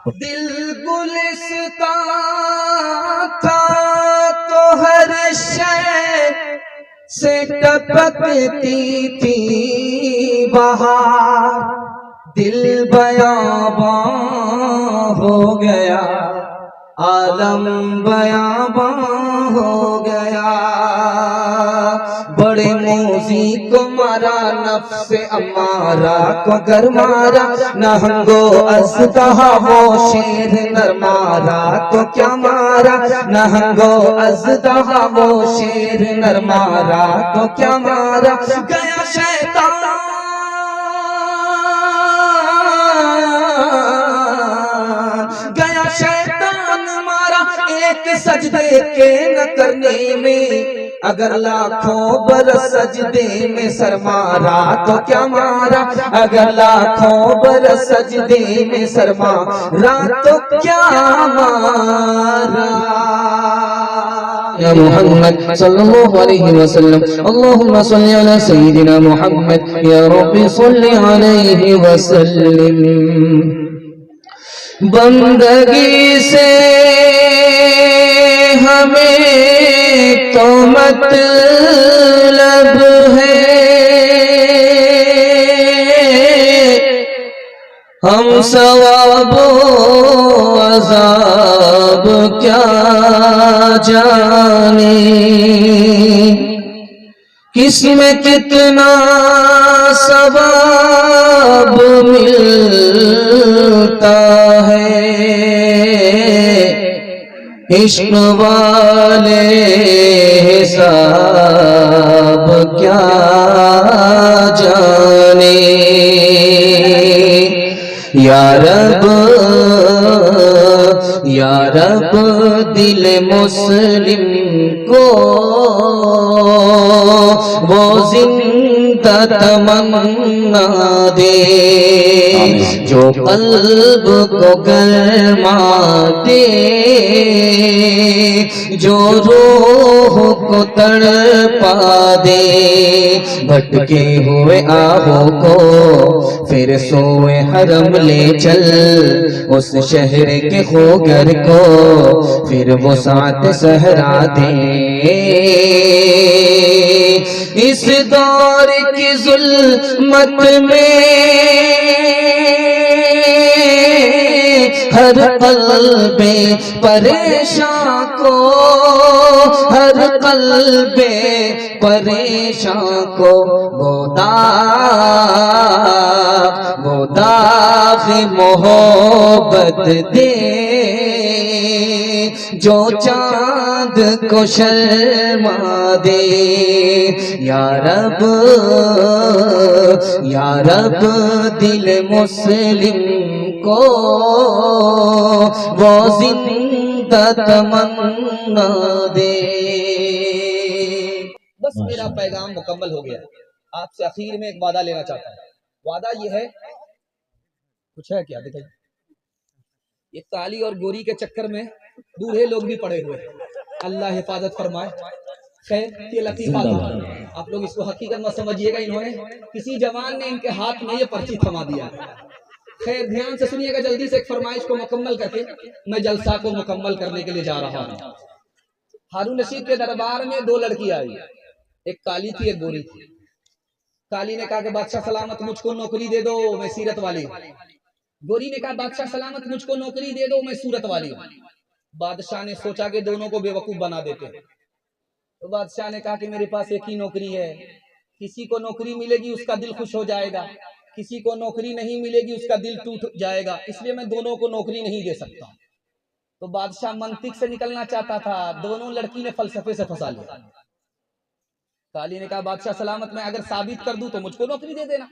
دل گلستان تھا تو ہر شے سے ٹپکتی تھی بہار، دل بیاباں ہو گیا، عالم بیاباں ہو گیا، بڑے موذی کو مارا نفس امارہ کو گر مارا، نہنگو اژدہا وہ شیر نر مارا تو کیا مارا، نہنگو اژدہا وہ شیر نر مارا تو کیا مارا، گیا شیطان گیا شیطان مارا ایک سجدے کے نہ کرنے میں، اگر لاکھوں برس سجدے میں سر مارا تو کیا مارا، اگر لاکھوں برس سجدے میں سر مارا تو کیا مارا۔ یا محمد صلی اللہ علیہ وسلم، اللہم صلی علی سیدنا محمد، یا رب صلی علیہ وسلم۔ بندگی سے ہمیں تو مطلب ہے، ہم ثواب و عذاب کیا جانے، کس میں کتنا ثواب ملتا ہے، عشق والے حساب کیا جانے، یا رب یا رب دل مسلم کو وہ زندہ تمنا دے، جو قلب کو گرما دے، جو روح کو تڑپا دے، بھٹکے ہوئے آہوں کو پھر سوئے حرم لے چل، اس شہر کے خوگر کو پھر وسعت صحرا دے، اس دور کی ظلمت میں ہر قلب پریشان کو، ہر قلب پریشان کو وہ داغ محبت دے، جو چاند کو شرما دے، یا رب دل مسلم کو وہ زندہ تمنا دے۔ بس میرا پیغام مکمل ہو گیا، آپ سے اخیر میں ایک وعدہ لینا چاہتا ہوں، وعدہ یہ ہے، کچھ ہے کیا دکھائیے، یہ کالی اور گوری کے چکر میں بوڑھے لوگ بھی پڑے ہوئے، اللہ حفاظت فرمائے۔ خیر یہ لطیفہ تھا، آپ لوگ اس کو حقیقت مت سمجھیے گا، انہوں نے کسی جوان نے ان کے ہاتھ میں یہ پرچی تھما دیا۔ خیر دھیان سے سنیے گا، جلدی سے ایک فرمائش کو مکمل کر کے میں جلسہ کو مکمل کرنے کے لیے جا رہا ہوں۔ ہارون رشید کے دربار میں دو لڑکی آئی، ایک کالی تھی ایک گوری تھی۔ کالی نے کہا کہ بادشاہ سلامت مجھ کو نوکری دے دو، میں سیرت والی ہوں۔ گوری نے کہا بادشاہ سلامت مجھ کو نوکری دے دو، میں صورت والی ہوں۔ بادشاہ نے سوچا کہ دونوں کو بے وقوف بنا دیتے ہیں، تو بادشاہ نے کہا کہ میرے پاس ایک ہی نوکری ہے، کسی کو نوکری ملے گی اس کا دل خوش ہو جائے گا، کسی کو نوکری نہیں ملے گی اس کا دل ٹوٹ جائے گا، اس لیے میں دونوں کو نوکری نہیں دے سکتا۔ تو بادشاہ منطق سے نکلنا چاہتا تھا، دونوں لڑکی نے فلسفے سے پھنسا لیا۔ کالی نے کہا بادشاہ سلامت میں اگر ثابت کر دوں تو مجھ کو نوکری دے دینا،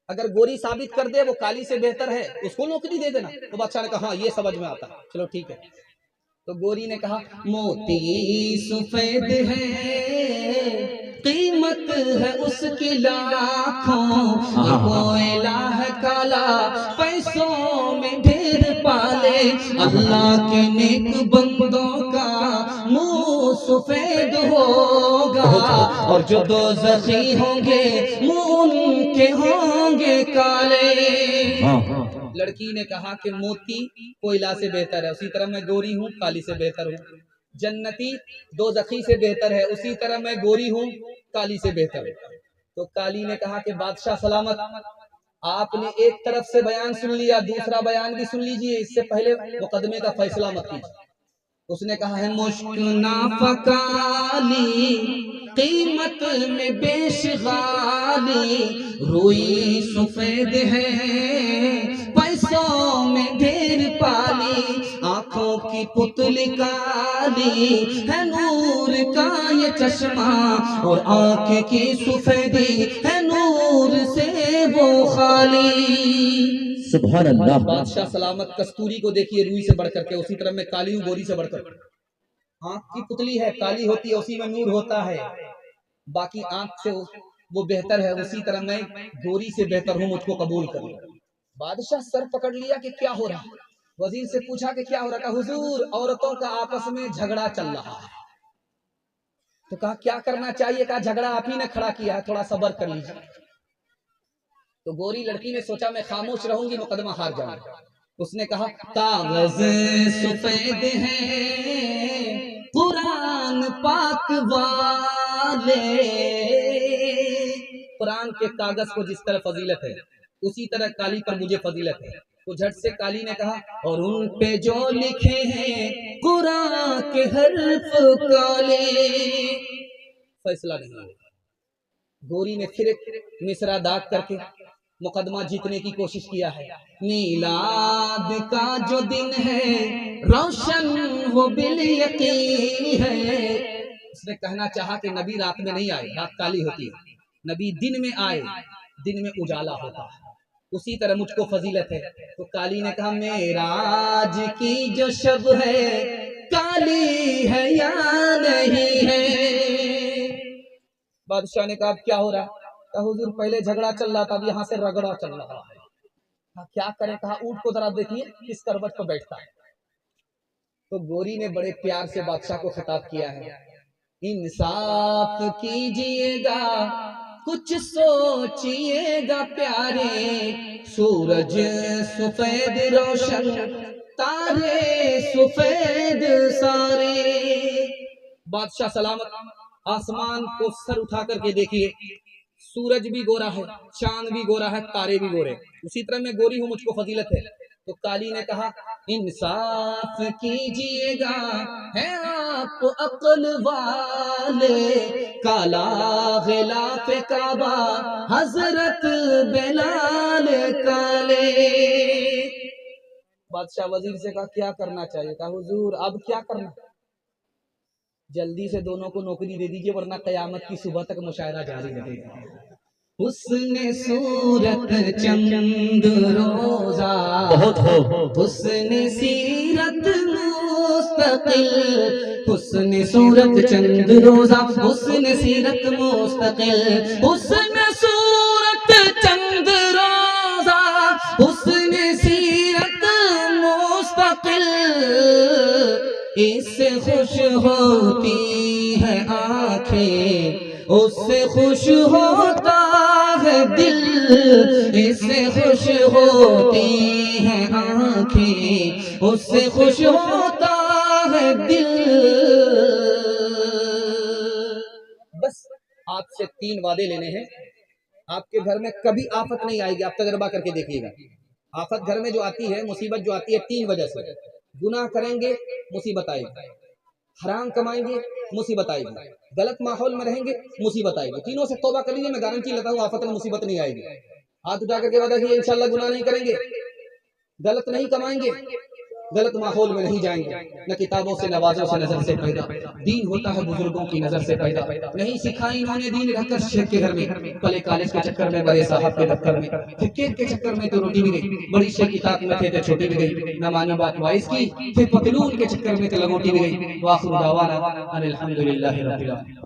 اگر گوری ثابت کر دے وہ کالی سے بہتر ہے اس کو نوکری دے دینا۔ تو بادشاہ نے کہا ہاں یہ سمجھ میں آتا ہے، چلو ٹھیک ہے۔ تو گوری نے کہا موتی سفید ہے، قیمت ہے اس کی لاکھوں، کوئلہ ہے کالا پیسوں میں ڈھیر پالے، اللہ کے نیک بندوں کا منہ سفید ہوگا، اور جو دوزخی ہوں گے منہ ان کے ہوں گے کالے۔ लड़की ने कहा कि मोती कोयला से बेहतर है, उसी तरह मैं गोरी हूँ काली से बेहतर हूँ। जन्नती दोज़खी से बेहतर है, उसी तरह मैं गोरी हूँ काली से बेहतर हूँ। तो काली ने कहा कि बादशाह सलामत, आपने एक तरफ से बयान सुन लिया, दूसरा बयान भी सुन लीजिए, इससे पहले मुकदमे का फैसला मत कीजिए। उसने कहा है मुश्क नाफकाली कीमत में बेशगाली, रुई सफेद है पैसों में ढेर पाली, आंखों की पुतली काली है नूर का ये चश्मा, और आंख की सफेदी है नूर से वो खाली। सुभान अल्लाह। बादशाह सलामत कस्तूरी को देखिए रूई से बढ़कर के, उसी तरह मैं काली हूँ गोरी से बढ़कर। आंख की पुतली है, काली होती है, उसी में नूर होता है, बाकी आंख से वो बेहतर है, उसी तरह मैं गोरी से बेहतर हूँ, मुझको कबूल कर लो। बादशाह सर पकड़ लिया कि क्या हो रहा है। वजीर से पूछा कि क्या हो रहा है। हुजूर औरतों का आपस में झगड़ा चल रहा है। तो कहा क्या करना चाहिए। कहा झगड़ा आप ही ने खड़ा किया है, थोड़ा सब्र कर लीजिए। तो गोरी लड़की ने सोचा मैं खामोश रहूंगी, मुकदमा हार जाऊंगा। उसने कहा कागज सफेद है कुरान पाक वाले, कुरान के कागज को जिस तरह फजीलत है उसी तरह काली पर मुझे फजीलत है। तो झट से काली ने कहा और उन पे जो लिखे हैं कुरान के हर्फ काले। फैसला नहीं हुआ। गोरी ने फिर एक मिसरा दाग करके मुकदमा जीतने की कोशिश किया है। मीलाद का जो दिन है रोशन वो बिल यकीन है। उसने कहना चाहा कि नबी रात में नहीं आए, रात काली होती है, नबी दिन में आए, दिन में उजाला होता है, उसी तरह मुझको फजीलत है। तो काली ने कहा मेराज की जो शब है काली है या नहीं है। बादशाह ने कहा अब क्या हो रहा है। कहा हुजूर पहले झगड़ा चल रहा था, अब यहाँ से रगड़ा चल रहा है। कहा क्या करें। कहा ऊंट को जरा देखिए किस करवट पर बैठता है। तो गोरी ने बड़े प्यार से बादशाह को खिताब किया है, इंसाफ कीजिएगा कुछ सोचिएगा प्यारे, सूरज सफेद रोशन तारे सफेद सारे। बादशाह सलामत आसमान को सर उठा करके देखिए, सूरज भी गोरा है, चांद भी गोरा है, तारे भी गोरे, उसी तरह मैं गोरी हूँ, मुझको फजीलत है। तो काली ने कहा इंसाफ कीजिएगा है आप अक्ल वाले, काला गिलाफ काबा हजरत बेलाल काले। बादशाह वजीर से कहा क्या करना चाहिए। कहा हुजूर अब क्या करना, जल्दी से दोनों को नौकरी दे दीजिए वरना कयामत की सुबह तक मुशायरा जारी रहेगा। हुस्ने सूरत चंद रोजा हुस्ने सीरत मुस्तकिल, हुस्ने सूरत चंद रोजा हुस्ने सीरत मुस्तकिल, हुस्ने सूरत चंद रोजा हुस्ने सीरत मुस्तकिल, इससे खुश होती है आंखें उससे खुश होता है दिल, इससे खुश होती है आंखें उससे खुश होता है दिल। बस आपसे 3 वादे लेने हैं, आपके घर में कभी आफत नहीं आएगी। आप तजर्बा करके देखिएगा। आफत घर में जो आती है, मुसीबत जो आती है 3 वजह से। गुनाह करेंगे मुसीबत आएगी, हराम कमाएंगे मुसीबत आएगी, गलत माहौल में रहेंगे मुसीबत आएगी। तीनों से तौबा कर लीजिए, मैं गारंटी लेता हूँ आफत में मुसीबत नहीं आएगी। हाथ उठा करके वादा कीजिए इंशाल्लाह गुनाह नहीं करेंगे, गलत नहीं कमाएंगे, गलत माहौल में नहीं जाएंगे, न किताबों से नवाजों से नजर से पैदा। दीन होता है बुजुर्गों की नजर से पैदा, नहीं सिखाई इन्होंने दीन रहकर शेख के घर में, पले कॉलेज के चक्कर में, बड़े साहब के दफ्तर में, क्रिकेट के चक्कर में तो रोटी भी गई, बड़ी शेख की ताक में थे तो छोटी भी गई, न मानी बात वाइस की, फिर पतलून के चक्कर में तो लगोटी भी गई। वाखिर दावाना अनिल हम्दुलिल्लाहि रब्बिल आलमीन।